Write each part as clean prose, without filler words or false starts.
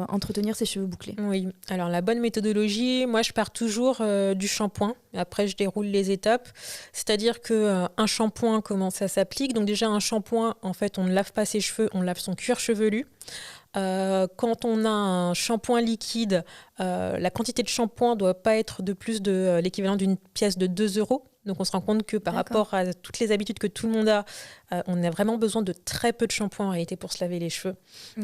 entretenir ses cheveux bouclés? Oui, alors la bonne méthodologie, moi je pars toujours du shampoing. Après, je déroule les étapes. C'est-à-dire que un shampoing, comment ça s'applique? Donc déjà, un shampoing, en fait, on ne lave pas ses cheveux, on lave son cuir chevelu. Quand on a un shampoing liquide, la quantité de shampoing ne doit pas être de plus de l'équivalent d'une pièce de 2 euros. Donc on se rend compte que par rapport à toutes les habitudes que tout le monde a, on a vraiment besoin de très peu de shampoing en réalité pour se laver les cheveux.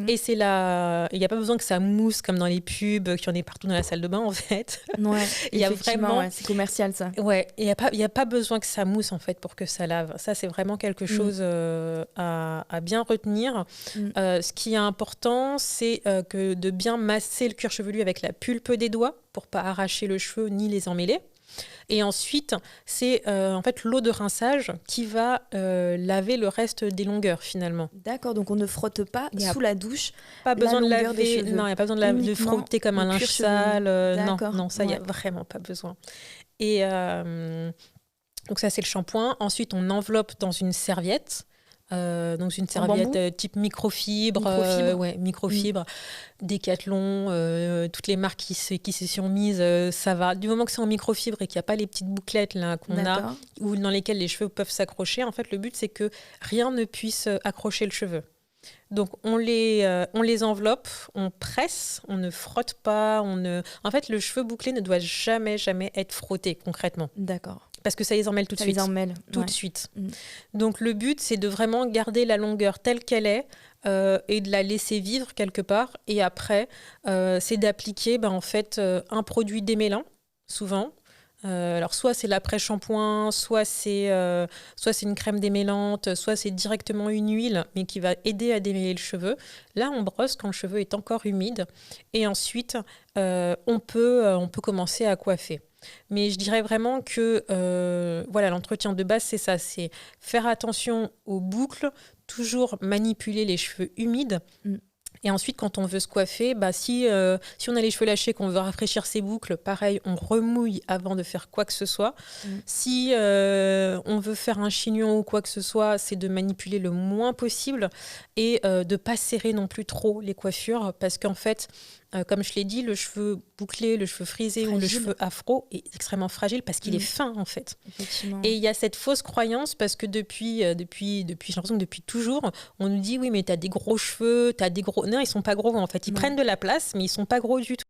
Et c'est là, il n'y a pas besoin que ça mousse comme dans les pubs, qu'il y en ait partout dans la salle de bain en fait. Ouais, Il y a vraiment, c'est commercial ça. Ouais, il y a pas besoin que ça mousse en fait pour que ça lave. Ça c'est vraiment quelque chose à bien retenir. Ce qui est important, c'est que de bien masser le cuir chevelu avec la pulpe des doigts pour pas arracher le cheveu ni les emmêler. Et ensuite, c'est en fait l'eau de rinçage qui va laver le reste des longueurs finalement. D'accord, donc on ne frotte pas sous la douche. Pas besoin de laver, non, il n'y a pas besoin de frotter comme un linge sale. Non, ça, il n'y a vraiment pas besoin. Et donc ça, c'est le shampoing. Ensuite, on enveloppe dans une serviette. Donc une serviette type microfibre. Décathlon, toutes les marques qui s'y sont mises, ça va. Du moment que c'est en microfibre et qu'il n'y a pas les petites bouclettes là, qu'on a, ou dans lesquelles les cheveux peuvent s'accrocher, en fait, le but, c'est que rien ne puisse accrocher le cheveu. Donc on les enveloppe, on presse, on ne frotte pas. En fait, le cheveu bouclé ne doit jamais être frotté concrètement. D'accord. Parce que ça les emmêle tout de suite. Tout de suite. Donc le but, c'est de vraiment garder la longueur telle qu'elle est et de la laisser vivre quelque part. Et après, c'est d'appliquer en fait, un produit démêlant, souvent. Alors soit c'est l'après-shampoing, soit c'est une crème démêlante, soit c'est directement une huile, mais qui va aider à démêler le cheveu. Là, on brosse quand le cheveu est encore humide. Et ensuite, on peut commencer à coiffer. Mais je dirais vraiment que l'entretien de base, c'est ça. C'est faire attention aux boucles, toujours manipuler les cheveux humides. Et ensuite, quand on veut se coiffer, si on a les cheveux lâchés, qu'on veut rafraîchir ses boucles, pareil, on remouille avant de faire quoi que ce soit. Si on veut faire un chignon ou quoi que ce soit, c'est de manipuler le moins possible et de ne pas serrer non plus trop les coiffures parce qu'en fait, comme je l'ai dit, le cheveu bouclé, le cheveu frisé ou le cheveu afro est extrêmement fragile parce qu'il est fin en fait. Et il y a cette fausse croyance parce que depuis j'ai l'impression que depuis toujours, on nous dit oui mais t'as des gros cheveux, t'as des gros... Non, ils sont pas gros en fait. Ils prennent de la place mais ils sont pas gros du tout.